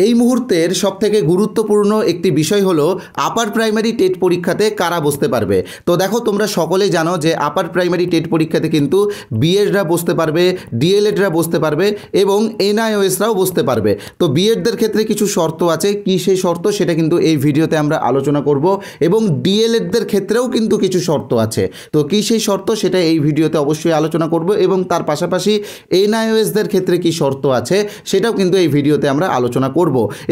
এই মুহূর্তের সবথেকে গুরুত্বপূর্ণ একটি বিষয় হলো আপার প্রাইমারি টেট পরীক্ষাতে কারা বসতে পারবে। তো দেখো, তোমরা সকলেই জানো যে আপার প্রাইমারি টেট পরীক্ষাতে কিন্তু বিএডরা বসতে পারবে, ডিএলএডরা বসতে পারবে এবং এনআইওএসরাও বসতে পারবে। তো বিএডদের ক্ষেত্রে কিছু শর্ত আছে, কি সেই শর্ত সেটা কিন্তু এই ভিডিওতে আমরা আলোচনা করব, এবং ডিএলএডদের ক্ষেত্রেও কিন্তু কিছু শর্ত আছে। তো কি সেই শর্ত সেটা এই ভিডিওতে অবশ্যই আলোচনা করব, এবং তার পাশাপাশি এনআইওএসদের ক্ষেত্রে কি শর্ত আছে সেটাও কিন্তু এই ভিডিওতে আমরা আলোচনা করব।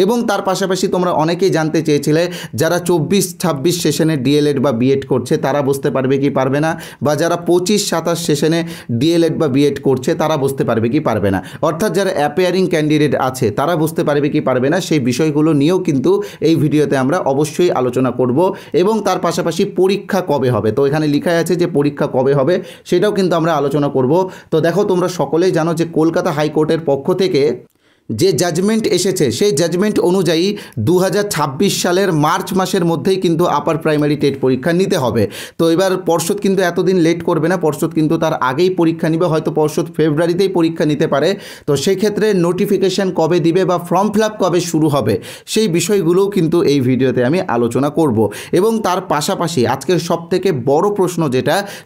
এবং তার পাশাপাশি তোমরা অনেকেই জানতে চেয়েছিলে যারা 24-26 সেশনে ডিএলএড বা বিএড করছে তারা বসতে পারবে কি পারবে না, বা যারা 25-27 সেশনে ডিএলএড বা বিএড করছে তারা বসতে পারবে কি পারবে না, অর্থাৎ যারা অ্যাপিয়ারিং ক্যান্ডিডেট আছে তারা বসতে পারবে কি পারবে না, সেই বিষয়গুলো নিয়েও কিন্তু এই ভিডিওতে আমরা অবশ্যই আলোচনা করব। এবং তার পাশাপাশি পরীক্ষা কবে হবে, তো এখানে লেখা আছে যে পরীক্ষা কবে হবে সেটাও কিন্তু আমরা আলোচনা করব। তো দেখো, তোমরা সকলেই জানো যে কলকাতা হাইকোর্টের পক্ষ থেকে যে জাজমেন্ট এসেছে সেই জাজমেন্ট অনুযায়ী 2026 সালের মার্চ মাসের মধ্যেই কিন্তু আপার প্রাইমারি টেট পরীক্ষা নিতে হবে। তো এবার পর্ষদ কিন্তু এতদিন লেট করবে না, পর্ষদ কিন্তু তার আগেই পরীক্ষা নিবে, হয়তো পর্ষদ ফেব্রুয়ারিতেই পরীক্ষা নিতে পারে। তো সেই ক্ষেত্রে নোটিফিকেশান কবে দিবে বা ফর্ম ফিল আপ কবে শুরু হবে সেই বিষয়গুলোও কিন্তু এই ভিডিওতে আমি আলোচনা করব। এবং তার পাশাপাশি আজকের সবথেকে বড় প্রশ্ন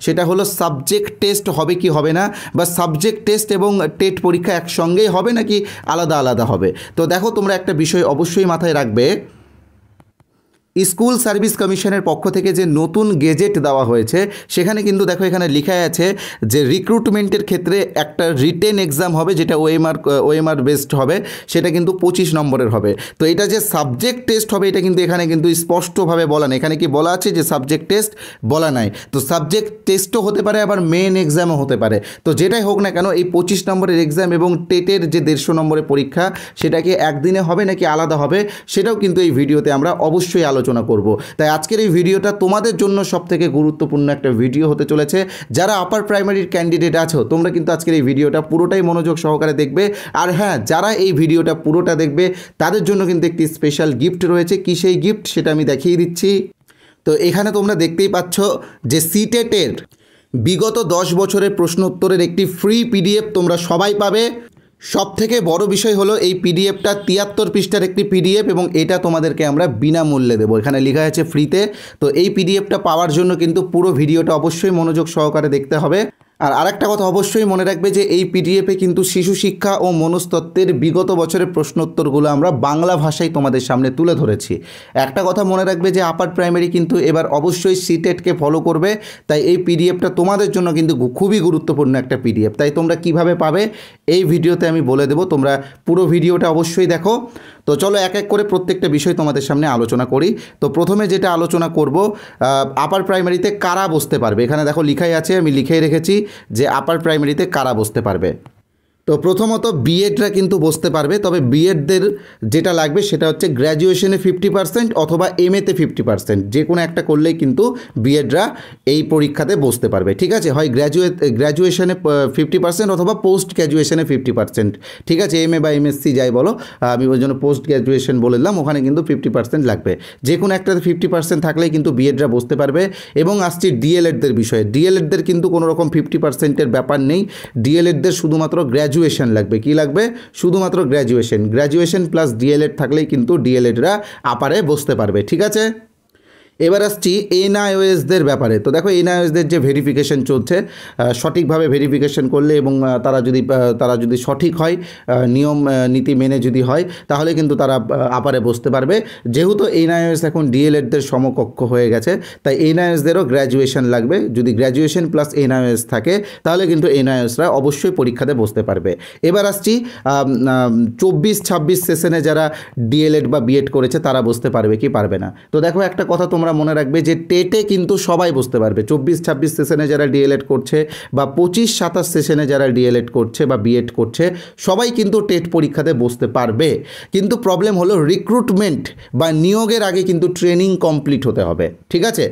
সেটা হলো সাবজেক্ট টেস্ট হবে কি হবে না, বা সাবজেক্ট টেস্ট এবং টেট পরীক্ষা একসঙ্গেই হবে নাকি আলাদা আলাদা হবে। তো দেখো, তোমরা একটা বিষয় অবশ্যই মাথায় রাখবে, স্কুল সার্ভিস কমিশনের পক্ষ থেকে যে নতুন গেজেট দেওয়া হয়েছে সেখানে কিন্তু দেখো এখানে লেখা আছে যে রিক্রুটমেন্টের ক্ষেত্রে একটা রিটেন এক্সাম হবে, যেটা ওএমআর বেসড হবে, সেটা কিন্তু 25 নম্বরের হবে। তো এটা যে সাবজেক্ট টেস্ট হবে এটা কিন্তু এখানে কিন্তু স্পষ্টভাবে বলা নেই, এখানে কি বলা আছে যে সাবজেক্ট টেস্ট বলা নাই। তো সাবজেক্ট টেস্টও হতে পারে, আবার মেন এক্সামও হতে পারে। তো যেটাই হোক না কেন, এই 25 নম্বরের এক্সাম এবং টেটের যে 150 নম্বরের পরীক্ষা সেটা কি একদিনে হবে নাকি আলাদা হবে সেটাও কিন্তু এই ভিডিওতে আমরা অবশ্যই আলোচনা করব। তাই আজকের এই ভিডিওটা তোমাদের জন্য সবথেকে গুরুত্বপূর্ণ একটা ভিডিও হতে চলেছে। যারা আপার প্রাইমারির ক্যান্ডিডেট আছো তোমরা কিন্তু আজকের এই ভিডিওটা পুরোটাই মনোযোগ সহকারে দেখবে। আর হ্যাঁ, যারা এই ভিডিওটা পুরোটা দেখবে তাদের জন্য কিন্তু একটি স্পেশাল গিফট রয়েছে। কি সেই গিফট সেটা আমি দেখিয়ে দিচ্ছি। তো এখানে তোমরা দেখতেই পাচ্ছ যে সিটেটের বিগত 10 বছরের প্রশ্ন উত্তরের একটি ফ্রি পিডিএফ তোমরা সবাই পাবে। সবথেকে বড় বিষয় হলো এই পিডিএফটা 73 পৃষ্ঠার একটি পিডিএফ, এবং এটা তোমাদেরকে আমরা বিনামূল্যে দেবো, এখানে লেখা আছে ফ্রিতে। তো এই পিডিএফটা পাওয়ার জন্য কিন্তু পুরো ভিডিওটা অবশ্যই মনোযোগ সহকারে দেখতে হবে। আর আরেকটা কথা অবশ্যই মনে রাখবে যে এই পিডিএফে কিন্তু শিশু শিক্ষা ও মনস্তত্ত্বের বিগত বছরের প্রশ্নোত্তরগুলো আমরা বাংলা ভাষায় তোমাদের সামনে তুলে ধরেছি। একটা কথা মনে রাখবে যে আপার প্রাইমারি কিন্তু এবার অবশ্যই সিটেটকে ফলো করবে, তাই এই পিডিএফটা তোমাদের জন্য কিন্তু খুবই গুরুত্বপূর্ণ একটা পিডিএফ। তাই তোমরা কিভাবে পাবে এই ভিডিওতে আমি বলে দেবো, তোমরা পুরো ভিডিওটা অবশ্যই দেখো। তো চলো এক এক করে প্রত্যেকটা বিষয় তোমাদের সামনে আলোচনা করি। তো প্রথমে যেটা আলোচনা করব, আপার প্রাইমারিতে কারা বসতে পারবে। এখানে দেখো লেখাই আছে, আমি লিখেই রেখেছি যে আপার প্রাইমারিতে কারা বসতে পারবে। তো প্রথমত বিএডরা কিন্তু বসতে পারবে, তবে বিএডদের যেটা লাগবে সেটা হচ্ছে গ্র্যাজুয়েশনে 50% অথবা এমএতে 50%, যে কোনো একটা করলেই কিন্তু বিএডরা এই পরীক্ষাতে বসতে পারবে। ঠিক আছে, হয় গ্র্যাজুয়েশনে 50% অথবা পোস্ট গ্র্যাজুয়েশনে 50%। ঠিক আছে, এমএ বা এমএসসি যাই বলো, আমি ওই জন্য পোস্ট গ্র্যাজুয়েশন বলে দিলাম, ওখানে কিন্তু 50% লাগবে। যে কোনো একটাতে 50% থাকলেই কিন্তু বিএডরা বসতে পারবে। এবং আসছি ডিএলএডদের বিষয়ে, ডিএলএডদের কিন্তু কোনো রকম 50%-এর ব্যাপার নেই, ডিএলএডদের শুধুমাত্র গ্র্যাজুয়েশন লাগবে। কি লাগবে? শুধুমাত্র গ্র্যাজুয়েশন প্লাস ডিএলএড থাকলেই কিন্তু ডিএলএডরা আপারে বসতে পারবে। ঠিক আছে, এবার আসছি এনআইওএসদের ব্যাপারে। তো দেখো, এনআইওএসদের যে ভেরিফিকেশন চলছে, সঠিকভাবে ভেরিফিকেশন করলে এবং তারা যদি সঠিক হয়, নিয়ম নীতি মেনে যদি হয়, তাহলে কিন্তু তারা আপারে বসতে পারবে। যেহেতু এনআইওএস এখন ডিএলএডদের সমকক্ষ হয়ে গেছে, তাই এনআইওএসদেরও গ্র্যাজুয়েশন লাগবে। যদি গ্র্যাজুয়েশন প্লাস এনআইওএস থাকে তাহলে কিন্তু এনআইওএসরা অবশ্যই পরীক্ষাতে বসতে পারবে। এবার আসছি 24-26 সেশনে যারা ডিএলএড বা বিএড করেছে তারা বসতে পারবে কি পারবে না। তো দেখো, একটা কথা তোমরা মনে রাখবে যে টেটে কিন্তু সবাই বসতে পারবে। 24-26 সেশনে যারা ডিএলএড করছে বা 25-27 সেশনে যারা ডিএলএড করছে বা বিএড করছে সবাই কিন্তু টেট পরীক্ষাতে বসতে পারবে। কিন্তু প্রবলেম হলো রিক্রুটমেন্ট বা নিয়োগের আগে কিন্তু ট্রেনিং কমপ্লিট হতে হবে। ঠিক আছে,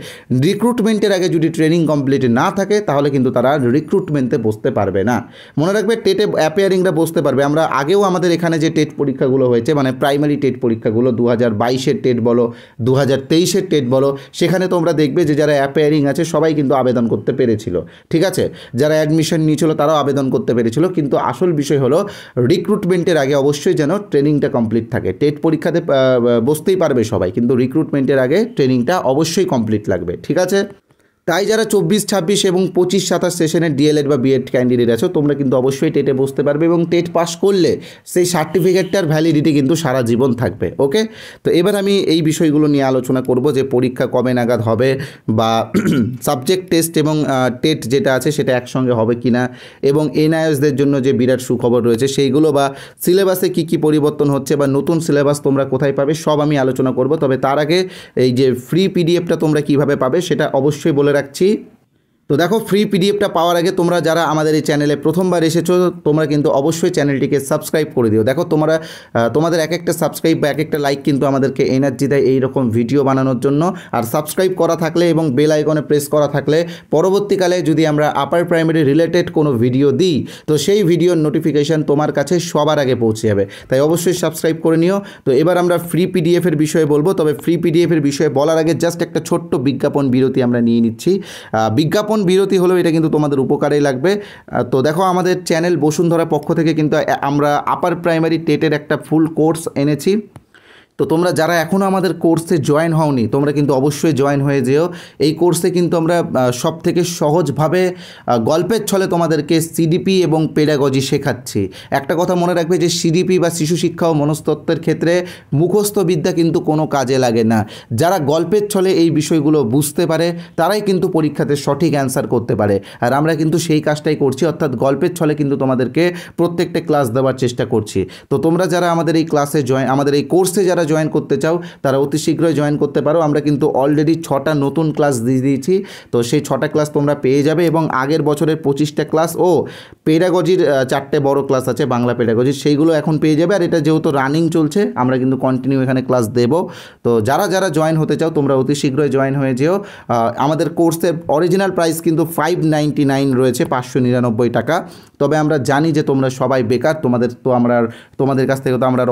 রিক্রুটমেন্টের আগে যদি ট্রেনিং কমপ্লিট না থাকে তাহলে কিন্তু তারা রিক্রুটমেন্টে বসতে পারবে না। মনে রাখবে, টেটে অ্যাপিয়ারিংরা বসতে পারবে। আমরা আগেও আমাদের এখানে যে টেট পরীক্ষাগুলো হয়েছে, মানে প্রাইমারি টেট পরীক্ষাগুলো 2022-এর টেট বলো, 2023-এর টেট বলো, হলো, সেখানে তোমরা দেখবে যে যারা অ্যাপিয়ারিং আছে সবাই কিন্তু আবেদন করতে পেরেছিল, ঠিক আছে, যারা অ্যাডমিশন নিয়েছিল তারাও আবেদন করতে পেরেছিল। কিন্তু আসল বিষয় হলো রিক্রুটমেন্টের আগে অবশ্যই যেন ট্রেনিংটা কমপ্লিট থাকে। টেট পরীক্ষাতে বসতেই পারবে সবাই, কিন্তু রিক্রুটমেন্টের আগে ট্রেনিংটা অবশ্যই কমপ্লিট লাগবে, ঠিক আছে। তাই যারা 24, 26 এবং 25, 27 সেশনের ডিএলএড বা বিএড ক্যান্ডিডেট আছো তোমরা কিন্তু অবশ্যই টেটে বসতে পারবে, এবং টেট পাস করলে সেই সার্টিফিকেটটার ভ্যালিডিটি কিন্তু সারা জীবন থাকবে। ওকে, তো এবার আমি এই বিষয়গুলো নিয়ে আলোচনা করব যে পরীক্ষা কবে নাগাদ হবে, বা সাবজেক্ট টেস্ট এবং টেট যেটা আছে সেটা একসঙ্গে হবে কি না, এবং এনআইএসদের জন্য যে বিরাট সুখবর রয়েছে সেইগুলো, বা সিলেবাসে কী কী পরিবর্তন হচ্ছে, বা নতুন সিলেবাস তোমরা কোথায় পাবে, সব আমি আলোচনা করব। তবে তার আগে এই যে ফ্রি পিডিএফটা তোমরা কিভাবে পাবে সেটা অবশ্যই বলে রাখছি। তো দেখো, ফ্রি পিডিএফটা পাওয়ার আগে তোমরা যারা আমাদের এই চ্যানেলে প্রথমবার এসেছো তোমরা কিন্তু অবশ্যই চ্যানেলটিকে সাবস্ক্রাইব করে দিও। দেখো তোমাদের এক একটা সাবস্ক্রাইব বা এক একটা লাইক কিন্তু আমাদেরকে এনার্জি দেয় এই রকম ভিডিও বানানোর জন্য। আর সাবস্ক্রাইব করা থাকলে এবং বেল আইকনে প্রেস করা থাকলে পরবর্তীকালে যদি আমরা আপার প্রাইমারি রিলেটেড কোনো ভিডিও দিই তো সেই ভিডিওর নোটিফিকেশান তোমার কাছে সবার আগে পৌঁছে যাবে, তাই অবশ্যই সাবস্ক্রাইব করে নিও। তো এবার আমরা ফ্রি পিডিএফের বিষয়ে বলবো, তবে ফ্রি পিডিএফের বিষয়ে বলার আগে জাস্ট একটা ছোট্ট বিজ্ঞাপন বিরতি আমরা নিয়ে নিচ্ছি। বিজ্ঞাপন বিরতি হলো, এটা কিন্তু তোমাদের উপকারেই লাগবে। তো দেখো, আমাদের চ্যানেল বসুন্ধরা পক্ষ থেকে কিন্তু আমরা আপার প্রাইমারি টেটের একটা ফুল কোর্স এনেছি। তো তোমরা যারা এখনও আমাদের কোর্সে জয়েন হওনি তোমরা কিন্তু অবশ্যই জয়েন হয়ে যেও। এই কোর্সে কিন্তু আমরা সব থেকে সহজভাবে গল্পের ছলে তোমাদেরকে সিডিপি এবং পেডাগজি শেখাচ্ছি। একটা কথা মনে রাখবে যে সিডিপি বা শিশু শিক্ষা ও মনস্তত্ত্বের ক্ষেত্রে মুখস্থ বিদ্যা কিন্তু কোনো কাজে লাগে না। যারা গল্পের ছলে এই বিষয়গুলো বুঝতে পারে তারাই কিন্তু পরীক্ষাতে সঠিক অ্যান্সার করতে পারে, আর আমরা কিন্তু সেই কাজটাই করছি, অর্থাৎ গল্পের ছলে কিন্তু তোমাদেরকে প্রত্যেকটা ক্লাস দেওয়ার চেষ্টা করছি। তো তোমরা যারা আমাদের এই ক্লাসে আমাদের এই কোর্সে যারা জয়েন করতে চাও তারা অতি শীঘ্রই জয়েন করতে পারো। আমরা কিন্তু অলরেডি 6টা নতুন ক্লাস দিয়ে দিয়েছি, তো সেই 6টা ক্লাস তোমরা পেয়ে যাবে, এবং আগের বছরের 25টা ক্লাস ও পেডাগজির 4টে বড় ক্লাস আছে বাংলা পেডাগজির, সেইগুলো এখন পেয়ে যাবে। আর এটা যেহেতু রানিং চলছে আমরা কিন্তু কন্টিনিউ এখানে ক্লাস দেব। তো যারা যারা জয়েন হতে চাও তোমরা অতি শীঘ্রই জয়েন হয়ে যেও। আমাদের কোর্সের অরিজিনাল প্রাইস কিন্তু 599 রয়েছে, 599 টাকা। তবে আমরা জানি যে তোমরা সবাই বেকার, তোমাদের কাছ থেকে তো আমরা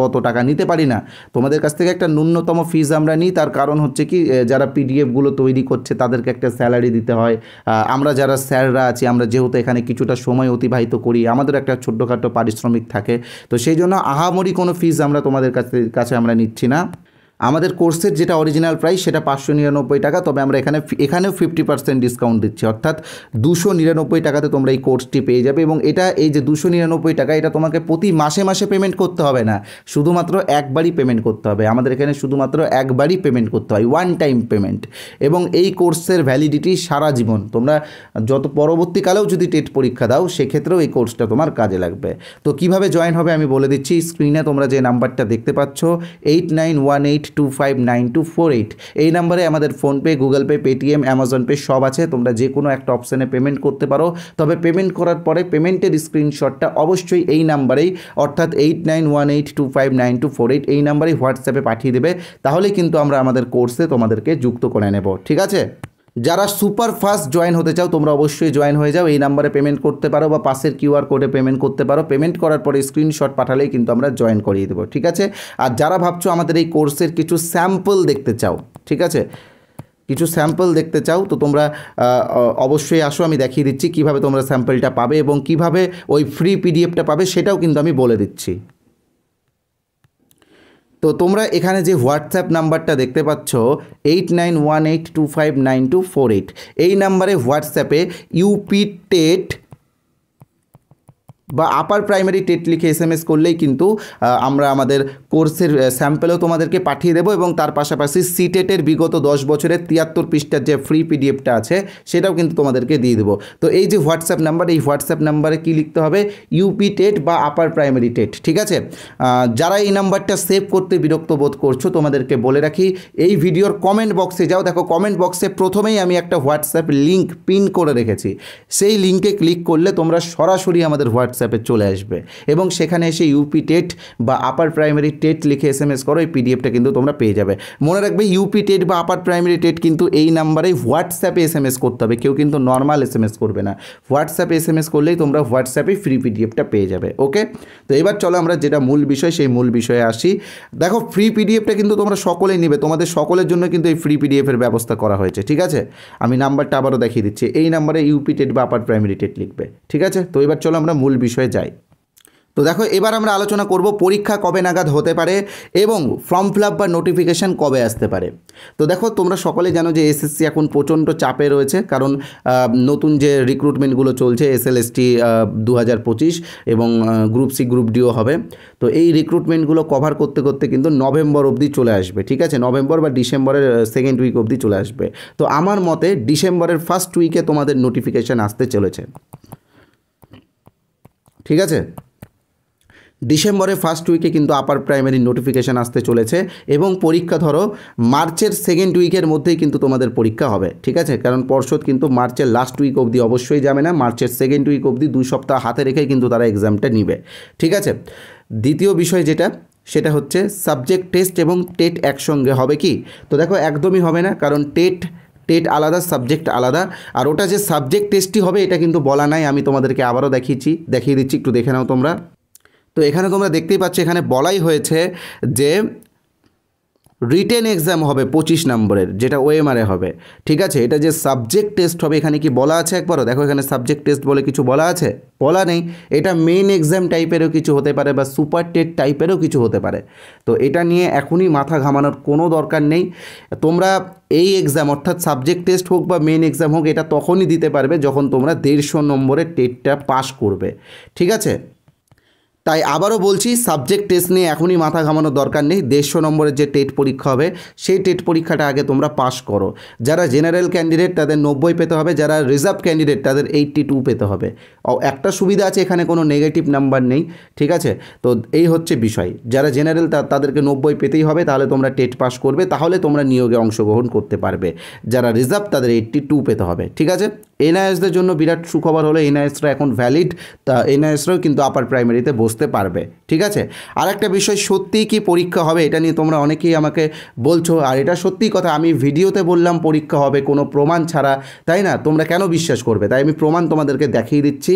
অত টাকা নিতে পারি না। তোমাদের কাছ থেকে একটা ন্যূনতম ফিজ আমরা নিই, তার কারণ হচ্ছে কি যারা পিডিএফগুলো তৈরি করছে তাদেরকে একটা স্যালারি দিতে হয়। আমরা যারা স্যাররা আছি আমরা যেহেতু এখানে কিছুটা সময় অতিবাহিত করি আমাদের একটা ছোট্টখাটো পারিশ্রমিক থাকে, তো সেই জন্য আহামরি কোনো ফিজ আমরা তোমাদের কাছে আমরা নিচ্ছি না। আমাদের কোর্সের যেটা অরিজিনাল প্রাইস সেটা 599 টাকা, তবে আমরা এখানেও 50% ডিসকাউন্ট দিচ্ছি, অর্থাৎ 299 টাকাতে তোমরা এই কোর্সটি পেয়ে যাবে। এবং এই যে 299 টাকা এটা তোমাকে প্রতি মাসে মাসে পেমেন্ট করতে হবে না, শুধুমাত্র একবারই পেমেন্ট করতে হবে। আমাদের এখানে শুধুমাত্র একবারই পেমেন্ট করতে হয়, ওয়ান টাইম পেমেন্ট। এবং এই কোর্সের ভ্যালিডিটি সারা জীবন, তোমরা যত পরবর্তীকালেও যদি টেট পরীক্ষা দাও সেক্ষেত্রেও এই কোর্সটা তোমার কাজে লাগবে। তো কিভাবে জয়েন হবে আমি বলে দিচ্ছি। স্ক্রিনে তোমরা যে নাম্বারটা দেখতে পাচ্ছ 8918259248, এই নাম্বারে আমাদের PhonePe, Google pay, Paytm, Amazon pay সব আছে। তোমরা যে কোনো একটা অপশানে পেমেন্ট করতে পারো, তবে পেমেন্ট করার পরে পেমেন্টের স্ক্রিনশটটা অবশ্যই এই নাম্বারেই, অর্থাৎ 8918259248 এই নাম্বারেই হোয়াটসঅ্যাপে পাঠিয়ে দেবে, তাহলেই কিন্তু আমরা আমাদের কোর্সে তোমাদেরকে যুক্ত করে নেব, ঠিক আছে। যারা সুপার ফাস্ট জয়েন হতে চাও তোমরা অবশ্যই জয়েন হয়ে যাও, এই নাম্বারে পেমেন্ট করতে পারো বা পাশের কিউআর কোডে পেমেন্ট করতে পারো। পেমেন্ট করার পরে স্ক্রিনশট পাঠালেই কিন্তু আমরা জয়েন করিয়ে দেবো, ঠিক আছে। আর যারা ভাবছো আমাদের এই কোর্সের কিছু স্যাম্পল দেখতে চাও, ঠিক আছে, কিছু স্যাম্পল দেখতে চাও তো তোমরা অবশ্যই আসো, আমি দেখিয়ে দিচ্ছি কিভাবে তোমরা স্যাম্পলটা পাবে এবং কিভাবে ওই ফ্রি পিডিএফটা পাবে সেটাও কিন্তু আমি বলে দিচ্ছি। তো তোমরা এখানে যে হোয়াটসঅ্যাপ নাম্বারটা দেখতে পাচ্ছ 8918259248, এই নাম্বারে হোয়াটসঅ্যাপে ইউপি টেট বা আপার প্রাইমারি টেট লিখে SMS করলেই কিন্তু আমরা আমাদের কোর্সের স্যাম্পেলও তোমাদেরকে পাঠিয়ে দেবো, এবং তার পাশাপাশি সিটেটের বিগত 10 বছরের 73 পৃষ্ঠার যে ফ্রি পিডিএফটা আছে সেটাও কিন্তু তোমাদেরকে দিয়ে দেবো। তো এই যে হোয়াটসঅ্যাপ নাম্বার, এই হোয়াটসঅ্যাপ নাম্বারে কি লিখতে হবে, ইউপি টেট বা আপার প্রাইমারি টেট, ঠিক আছে। যারা এই নাম্বারটা সেভ করতে বিরক্ত বোধ করছো তোমাদেরকে বলে রাখি, এই ভিডিওর কমেন্ট বক্সে যাও, দেখো কমেন্ট বক্সে প্রথমেই আমি একটা হোয়াটসঅ্যাপ লিঙ্ক পিন করে রেখেছি, সেই লিঙ্কে ক্লিক করলে তোমরা সরাসরি আমাদের হোয়াটসঅ্যাপ হোয়াটসঅ্যাপে চলে আসবে এবং সেখানে এসে ইউপি টেট বা আপার প্রাইমারি টেট লিখে SMS করো, এই পিডিএফটা কিন্তু তোমরা পেয়ে যাবে। মনে রাখবে ইউপি টেট বা আপার প্রাইমারি টেট কিন্তু এই নাম্বারেই হোয়াটসঅ্যাপে SMS করতে হবে, কেউ কিন্তু নর্মাল SMS করবে না। হোয়াটসঅ্যাপে SMS করলেই তোমরা হোয়াটসঅ্যাপে ফ্রি পিডিএফটা পেয়ে যাবে। ওকে, তো এবার চলো আমরা যেটা মূল বিষয় সেই মূল বিষয়ে আসি। দেখো ফ্রি পিডিএফটা কিন্তু তোমরা সকলেই নেবে, তোমাদের সকলের জন্য কিন্তু এই ফ্রি পিডিএফের ব্যবস্থা করা হয়েছে। ঠিক আছে, আমি নাম্বারটা আবারও দেখিয়ে দিচ্ছি, এই নাম্বারে ইউপি টেট বা আপার প্রাইমারি টেট লিখবে। ঠিক আছে, তো এবার চলো আমরা মূল বিষয়ে যাই। তো দেখো এবার আমরা আলোচনা করব পরীক্ষা কবে নাগাদ হতে পারে এবং ফর্ম ফিল আপ বা নোটিফিকেশান কবে আসতে পারে। তো দেখো তোমরা সকলে জানো যে এসএসসি এখন প্রচণ্ড চাপে রয়েছে, কারণ নতুন যে রিক্রুটমেন্টগুলো চলছে SLST 2025 এবং গ্রুপ সি গ্রুপ ডিও হবে। তো এই রিক্রুটমেন্টগুলো কভার করতে করতে কিন্তু নভেম্বর অবধি চলে আসবে। ঠিক আছে, নভেম্বর বা ডিসেম্বরের সেকেন্ড উইক অবধি চলে আসবে। তো আমার মতে ডিসেম্বরের ফার্স্ট উইকে তোমাদের নোটিফিকেশান আসতে চলেছে। ঠিক আছে, ডিসেম্বরের ফার্স্ট উইকে কিন্তু আপার প্রাইমারি নোটিফিকেশান আসতে চলেছে এবং পরীক্ষা ধরো মার্চের সেকেন্ড উইকের মধ্যেই কিন্তু তোমাদের পরীক্ষা হবে। ঠিক আছে, কারণ পর্ষদ কিন্তু মার্চের লাস্ট উইক অবধি অবশ্যই যাবে না, মার্চের সেকেন্ড উইক অবধি 2 সপ্তাহ হাতে রেখেই কিন্তু তারা এক্সামটা নিবে। ঠিক আছে, দ্বিতীয় বিষয় যেটা সেটা হচ্ছে সাবজেক্ট টেস্ট এবং টেট একসঙ্গে হবে কি? তো দেখো একদমই হবে না, কারণ টেট আলাদা, সাবজেক্ট আলাদা। আর ওটা যে সাবজেক্ট টেস্টই হবে এটা কিন্তু বলা নাই, আমি তোমাদেরকে আবারও দেখিয়ে দিচ্ছি, একটু দেখে নাও তোমরা। তো এখানে তোমরা দেখতেই পাচ্ছ, এখানে বলাই হয়েছে যে রিটেন এক্সাম হবে 25 নম্বরের, যেটা OMR হবে। ঠিক আছে, এটা যে সাবজেক্ট টেস্ট হবে এখানে কি বলা আছে একবারও? দেখো এখানে সাবজেক্ট টেস্ট বলে কিছু বলা আছে? বলা নেই। এটা মেইন এক্সাম টাইপেরও কিছু হতে পারে বা সুপার টেট টাইপেরও কিছু হতে পারে। তো এটা নিয়ে এখনই মাথা ঘামানোর কোনো দরকার নেই। তোমরা এই এক্সাম অর্থাৎ সাবজেক্ট টেস্ট হোক বা মেইন এক্সাম হোক, এটা তখনই দিতে পারবে যখন তোমরা 150 নম্বরের টেটটা পাস করবে। ঠিক আছে, তাই আবারও বলছি, সাবজেক্ট টেস্ট নিয়ে এখনই মাথা ঘামানোর দরকার নেই। 150 নম্বরের যে টেট পরীক্ষা হবে সেই টেট পরীক্ষাটা আগে তোমরা পাস করো। যারা জেনারেল ক্যান্ডিডেট তাদের 90 পেতে হবে, যারা রিজার্ভ ক্যান্ডিডেট তাদের 82 পেতে হবে। একটা সুবিধা আছে, এখানে কোনো নেগেটিভ নাম্বার নেই। ঠিক আছে, তো এই হচ্ছে বিষয়। যারা জেনারেল তাদেরকে 90 পেতেই হবে, তাহলে তোমরা টেট পাস করবে, তাহলে তোমরা নিয়োগে অংশগ্রহণ করতে পারবে। যারা রিজার্ভ তাদের 82 পেতে হবে। ঠিক আছে, NISদের জন্য বিরাট সুখবর হলো NISরা এখন ভ্যালিড, তা NISরাও কিন্তু আপার প্রাইমারিতে বসতে পারবে। ঠিক আছে, আর একটা বিষয়, সত্যিই কি পরীক্ষা হবে এটা নিয়ে তোমরা অনেকেই আমাকে বলছো, আর এটা সত্যিই কথা। আমি ভিডিওতে বললাম পরীক্ষা হবে কোনো প্রমাণ ছাড়া, তাই না? তোমরা কেন বিশ্বাস করবে? তাই আমি প্রমাণ তোমাদেরকে দেখিয়ে দিচ্ছি।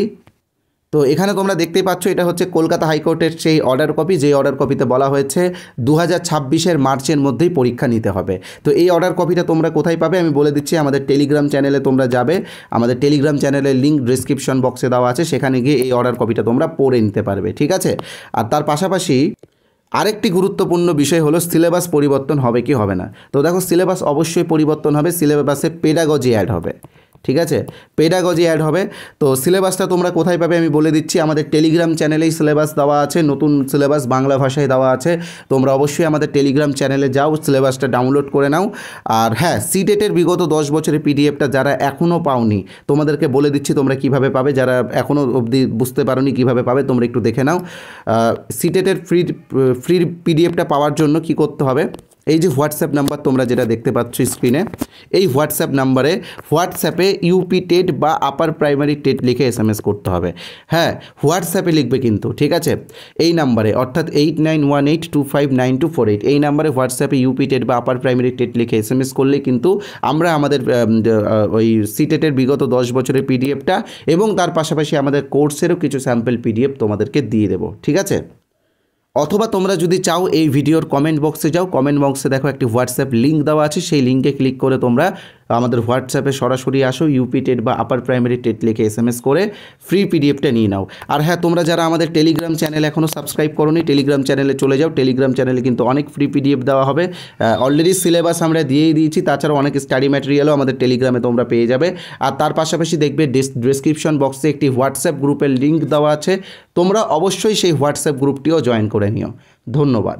তো এখানে তোমরা দেখতেই পাচ্ছ, এটা হচ্ছে কলকাতা হাইকোর্টের সেই অর্ডার কপি, যেই অর্ডার কপিতে বলা হয়েছে 2026-এর মার্চের মধ্যেই পরীক্ষা নিতে হবে। তো এই অর্ডার কপিটা তোমরা কোথায় পাবে আমি বলে দিচ্ছি। আমাদের টেলিগ্রাম চ্যানেলে তোমরা যাবে, আমাদের টেলিগ্রাম চ্যানেলের লিঙ্ক ডিসক্রিপশন বক্সে দেওয়া আছে, সেখানে গিয়ে এই অর্ডার কপিটা তোমরা পড়ে নিতে পারবে। ঠিক আছে, আর তার পাশাপাশি আরেকটি গুরুত্বপূর্ণ বিষয় হলো সিলেবাস পরিবর্তন হবে কি হবে না। তো দেখো সিলেবাস অবশ্যই পরিবর্তন হবে, সিলেবাসে পেডাগজি অ্যাড হবে। ঠিক আছে, পেডাগজি অ্যাড হবে। তো সিলেবাসটা তোমরা কোথায় পাবে আমি বলে দিচ্ছি। আমাদের টেলিগ্রাম চ্যানেলেই সিলেবাস দেওয়া আছে, নতুন সিলেবাস বাংলা ভাষায় দেওয়া আছে। তোমরা অবশ্যই আমাদের টেলিগ্রাম চ্যানেলে যাও, সিলেবাসটা ডাউনলোড করে নাও। আর হ্যাঁ, সিটেটের বিগত 10 বছরের পিডিএফটা যারা এখনও পাওনি, তোমাদেরকে বলে দিচ্ছি তোমরা কিভাবে পাবে। যারা এখনও অবধি বুঝতে পারোনি কীভাবে পাবে, তোমরা একটু দেখে নাও। সিটেটের ফ্রি পিডিএফটা পাওয়ার জন্য কি করতে হবে, এই যে হোয়াটসঅ্যাপ নাম্বার তোমরা যেটা দেখতে পাচ্ছ স্ক্রিনে, এই হোয়াটসঅ্যাপ নাম্বারে হোয়াটসঅ্যাপে ইউপি টেট বা আপার প্রাইমারি টেট লিখে SMS করতে হবে। হ্যাঁ, হোয়াটসঅ্যাপে লিখবে কিন্তু। ঠিক আছে, এই নাম্বারে অর্থাৎ 8918259248 এই নাম্বারে হোয়াটসঅ্যাপে ইউপি টেট বা আপার প্রাইমারি টেট লিখে SMS করলে কিন্তু আমরা আমাদের ওই সিটেটের বিগত 10 বছরের পিডিএফটা এবং তার পাশাপাশি আমাদের কোর্সেরও কিছু স্যাম্পল পিডিএফ তোমাদেরকে দিয়ে দেবো। ঠিক আছে, অথবা তোমরা যদি চাও এই ভিডিওর কমেন্ট বক্সে যাও, কমেন্ট বক্সে দেখো একটি হোয়াটসঅ্যাপ লিঙ্ক দেওয়া আছে, সেই লিঙ্কে ক্লিক করে তোমরা আমাদের হোয়াটসঅ্যাপে সরাসরি আসো, ইউপি টেট বা আপার প্রাইমারি টেট লিখে SMS করে ফ্রি পিডিএফটা নিয়ে নাও। আর হ্যাঁ, তোমরা যারা আমাদের টেলিগ্রাম চ্যানেল এখনও সাবস্ক্রাইব করোনি, টেলিগ্রাম চ্যানেলে চলে যাও। টেলিগ্রাম চ্যানেলে কিন্তু অনেক ফ্রি পিডিএফ দেওয়া হবে। অলরেডি সিলেবাস আমরা দিয়েই দিয়েছি, তাছাড়াও অনেক স্টাডি ম্যাটেরিয়ালও আমাদের টেলিগ্রামে তোমরা পেয়ে যাবে। আর তার পাশাপাশি দেখবে ডেসক্রিপশন বক্সে একটি হোয়াটসঅ্যাপ গ্রুপের লিঙ্ক দেওয়া আছে, তোমরা অবশ্যই সেই হোয়াটসঅ্যাপ গ্রুপটিও জয়েন করে নিও। ধন্যবাদ।